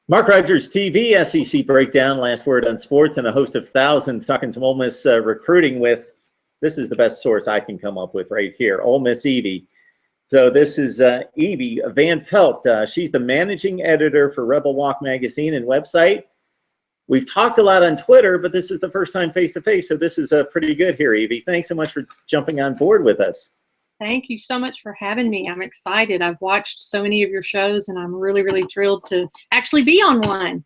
Mark Rogers TV, SEC Breakdown, Last Word on Sports, and a host of thousands talking some Ole Miss recruiting with, this is the best source I can come up with right here, Ole Miss Evie. So this is Evie Van Pelt. She's the managing editor for Rebel Walk magazine and website. We've talked a lot on Twitter, but this is the first time face-to-face, so this is pretty good here, Evie. Thanks so much for jumping on board with us. Thank you so much for having me. I'm excited. I've watched so many of your shows, and I'm really, really thrilled to actually be on one.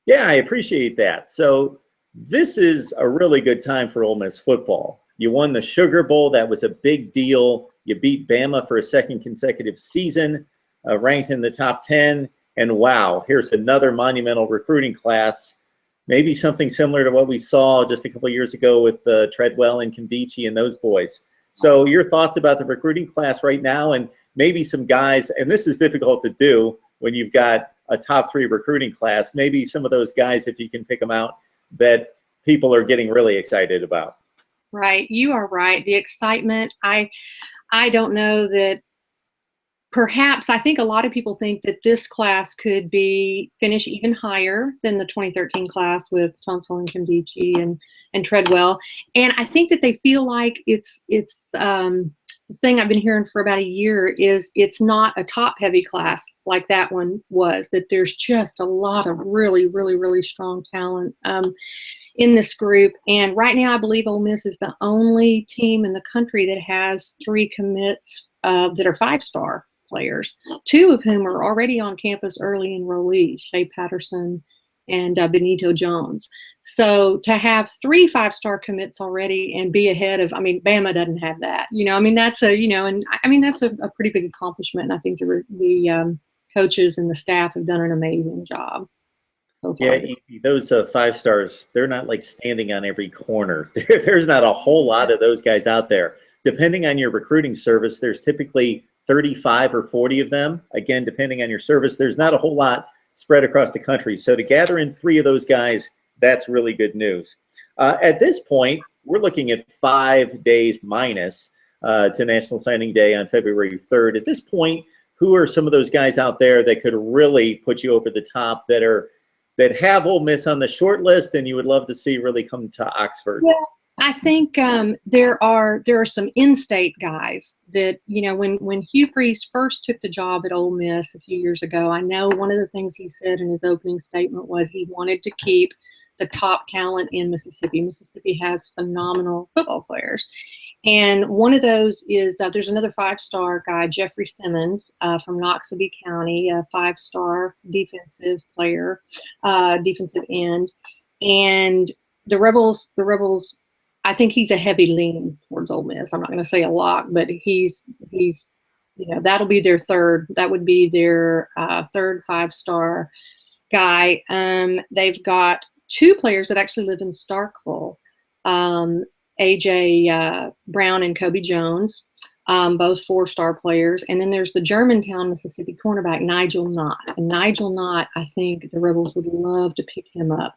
Yeah, I appreciate that. So this is a really good time for Ole Miss football. You won the Sugar Bowl. That was a big deal. You beat Bama for a second consecutive season, ranked in the top 10. And wow, here's another monumental recruiting class. Maybe something similar to what we saw just a couple of years ago with Treadwell and Kindici and those boys. So your thoughts about the recruiting class right now, and maybe some guys, and this is difficult to do when you've got a top 3 recruiting class, maybe some of those guys, if you can pick them out, that people are getting really excited about. Right. You are right. The excitement, I don't know that perhaps, I think a lot of people think that this class could finish even higher than the 2013 class with Tunsil and Kindici and Treadwell. And I think that they feel like it's the thing I've been hearing for about a year is it's not a top heavy class like that one was, that there's just a lot of really, really, really strong talent in this group. And right now I believe Ole Miss is the only team in the country that has 3 commits that are 5-star players, 2 of whom are already on campus early enrollees, Shea Patterson and Benito Jones. So to have 3 5-star commits already and be ahead of, Bama doesn't have that. That's that's a pretty big accomplishment. And I think the coaches and the staff have done an amazing job. So yeah, those 5-stars, they're not like standing on every corner. There's not a whole lot of those guys out there. Depending on your recruiting service, there's typically 35 or 40 of them. Again, depending on your service, there's not a whole lot spread across the country. So to gather in 3 of those guys, that's really good news. At this point, we're looking at 5 days minus to National Signing Day on February 3rd. At this point, who are some of those guys out there that could really put you over the top, that have Ole Miss on the short list and you would love to see really come to Oxford? Yeah. I think there are some in-state guys that, when Hugh Freeze first took the job at Ole Miss a few years ago, I know one of the things he said in his opening statement was he wanted to keep the top talent in Mississippi. Mississippi has phenomenal football players. And one of those is there's another 5-star guy, Jeffrey Simmons from Noxubee County, a 5-star defensive player, defensive end. And the Rebels, I think he's a heavy lean towards Ole Miss. I'm not going to say a lot, but he's that'll be their third. That would be their third 5-star guy. They've got 2 players that actually live in Starkville, AJ Brown and Kobe Jones, both 4-star players. And then there's the Germantown, Mississippi cornerback, Nigel Knott. And Nigel Knott, I think the Rebels would love to pick him up.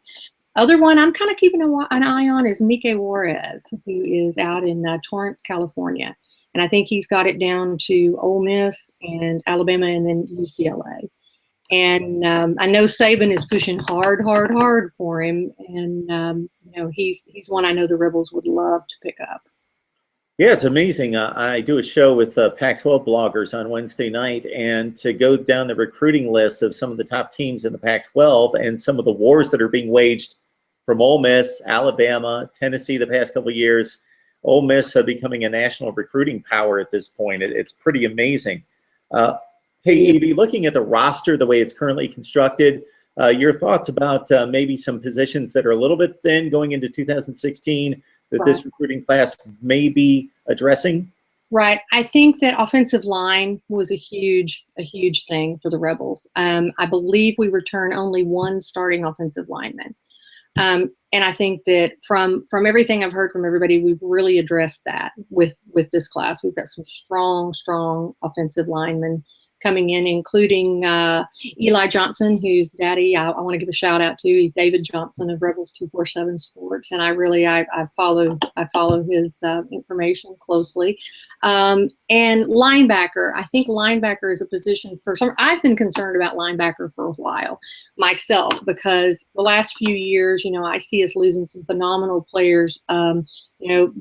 Other one I'm kind of keeping an eye on is Mike Juarez, who is out in Torrance, California. And I think he's got it down to Ole Miss and Alabama and then UCLA. And I know Saban is pushing hard for him. And, he's one I know the Rebels would love to pick up. Yeah, it's amazing. I do a show with Pac-12 bloggers on Wednesday night, and to go down the recruiting list of some of the top teams in the Pac-12 and some of the wars that are being waged from Ole Miss, Alabama, Tennessee the past couple of years, Ole Miss becoming a national recruiting power at this point. It's pretty amazing. Hey, Evie, looking at the roster, the way it's currently constructed, your thoughts about maybe some positions that are a little bit thin going into 2016 that this recruiting class may be addressing? Right. I think that offensive line was a huge thing for the Rebels. I believe we return only 1 starting offensive lineman. And I think that from everything I've heard from everybody, we've really addressed that with this class. We've got some strong offensive linemen coming in, including Eli Johnson, whose daddy I want to give a shout out to. He's David Johnson of Rebels 247 Sports, and I follow his information closely. And linebacker, I think linebacker is a position for some. I've been concerned about linebacker for a while myself, because the last few years, I see us losing some phenomenal players. The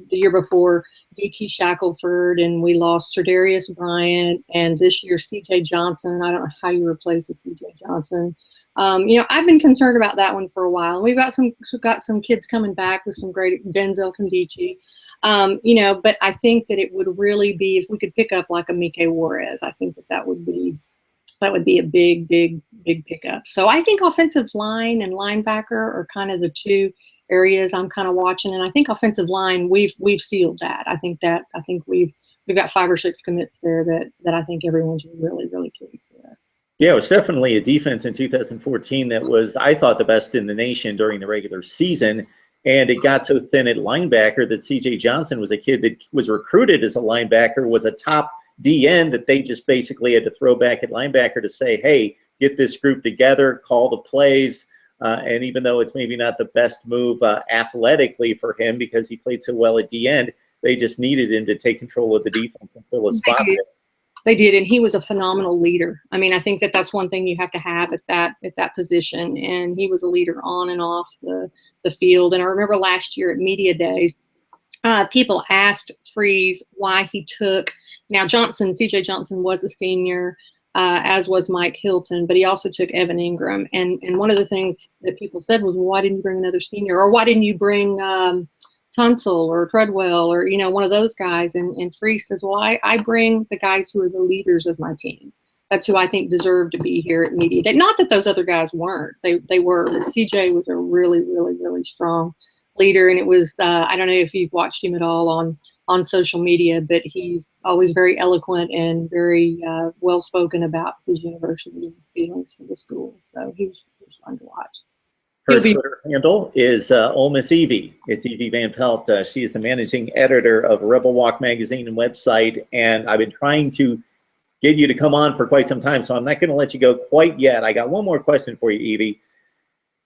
year before, D.T. Shackelford, and we lost Serdarius Bryant, and this year C.J. Johnson. I don't know how you replace a C.J. Johnson. I've been concerned about that one for a while. We've got some kids coming back with some great Denzel Kondichi. But I think that it would really be, if we could pick up like a Mike Juarez, I think that would be a big pickup. So I think offensive line and linebacker are kind of the two areas I'm kind of watching, and I think offensive line we've sealed that. I think we've got 5 or 6 commits there that I think everyone's really pleased with. Yeah, it was definitely a defense in 2014 that was, I thought, the best in the nation during the regular season. And it got so thin at linebacker that C.J. Johnson was a kid that was recruited as a linebacker, was a top DN, that they just basically had to throw back at linebacker to say, hey, get this group together, call the plays. And even though it's maybe not the best move athletically for him because he played so well at DN, they just needed him to take control of the defense and fill a spot there. They did, and he was a phenomenal leader. I mean, I think that's one thing you have to have at that position, and he was a leader on and off the field. And I remember last year at media days, people asked Freeze why he took. Now C.J. Johnson was a senior, as was Mike Hilton, but he also took Evan Ingram. And one of the things that people said was, well, why didn't you bring another senior, or why didn't you bring Tunsil or Treadwell or one of those guys? And Freeze says, well, I bring the guys who are the leaders of my team. That's who I think deserve to be here at media day. Not that those other guys weren't. They were, but CJ was a really strong leader. And it was I don't know if you've watched him at all on social media, but he's always very eloquent and very well spoken about his university and his feelings for the school. So he was fun to watch. Her Twitter handle is Ole Miss Evie. It's Evie Van Pelt. She is the managing editor of Rebel Walk magazine and website. And I've been trying to get you to come on for quite some time, so I'm not going to let you go quite yet. I got one more question for you, Evie.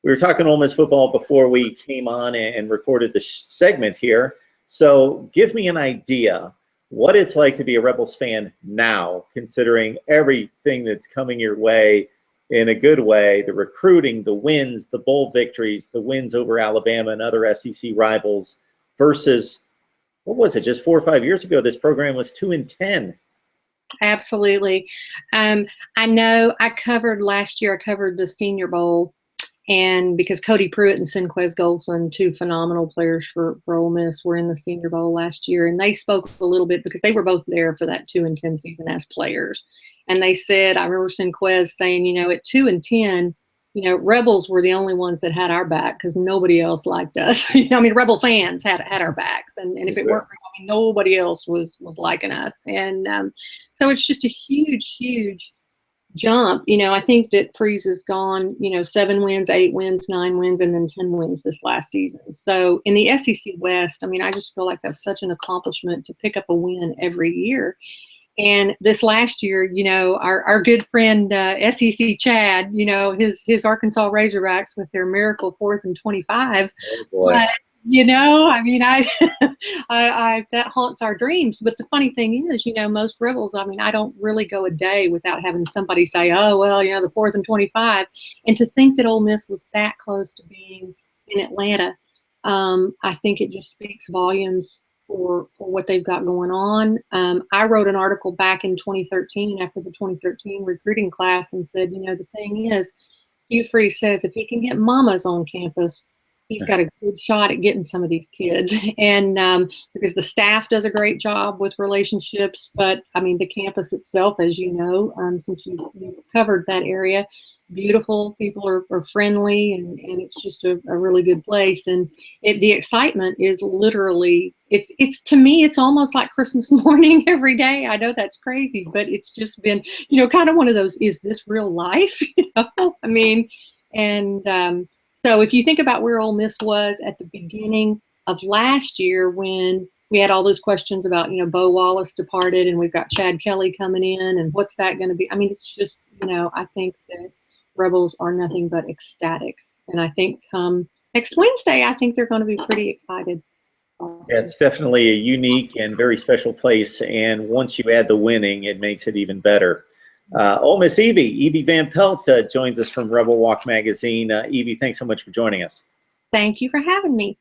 We were talking Ole Miss football before we came on and recorded the segment here. So give me an idea what it's like to be a Rebels fan now, considering everything that's coming your way in a good way, the recruiting, the wins, the bowl victories, the wins over Alabama and other SEC rivals, versus, what was it, just 4 or 5 years ago, this program was 2-10. Absolutely. I know last year I covered the Senior Bowl, and because Cody Pruitt and Sinquez Golson, 2 phenomenal players for Ole Miss, were in the Senior Bowl last year, and they spoke a little bit because they were both there for that 2-10 season as players. And they said, I remember Sinquez saying, at 2-10, Rebels were the only ones that had our back because nobody else liked us. Rebel fans had our backs, and if it weren't, nobody else was liking us. And so it's just a huge jump. I think that Freeze has gone, 7 wins, 8 wins, 9 wins, and then 10 wins this last season. So in the SEC West, I just feel like that's such an accomplishment to pick up a win every year. And this last year, our good friend SEC Chad, his Arkansas Razorbacks with their miracle 4th and 25. Oh boy. But, that haunts our dreams. But the funny thing is, most Rebels, I don't really go a day without having somebody say, oh, well, the 4th and 25. And to think that Ole Miss was that close to being in Atlanta, I think it just speaks volumes for what they've got going on. I wrote an article back in 2013 after the 2013 recruiting class and said, the thing is, Hugh Freeze says if he can get mamas on campus, he's got a good shot at getting some of these kids. And because the staff does a great job with relationships, but the campus itself, as you know, since you covered that area, beautiful, people are friendly, and it's just a really good place. And the excitement is literally, it's to me, it's almost like Christmas morning every day. I know that's crazy, but it's just been, kind of one of those, is this real life? So if you think about where Ole Miss was at the beginning of last year, when we had all those questions about, Bo Wallace departed, and we've got Chad Kelly coming in, and what's that going to be? I mean, it's just, I think the Rebels are nothing but ecstatic. And I think come next Wednesday, I think they're going to be pretty excited. Yeah, it's definitely a unique and very special place. And once you add the winning, it makes it even better. Ole Miss Evie Van Pelt joins us from Rebel Walk Magazine. Evie, thanks so much for joining us. Thank you for having me.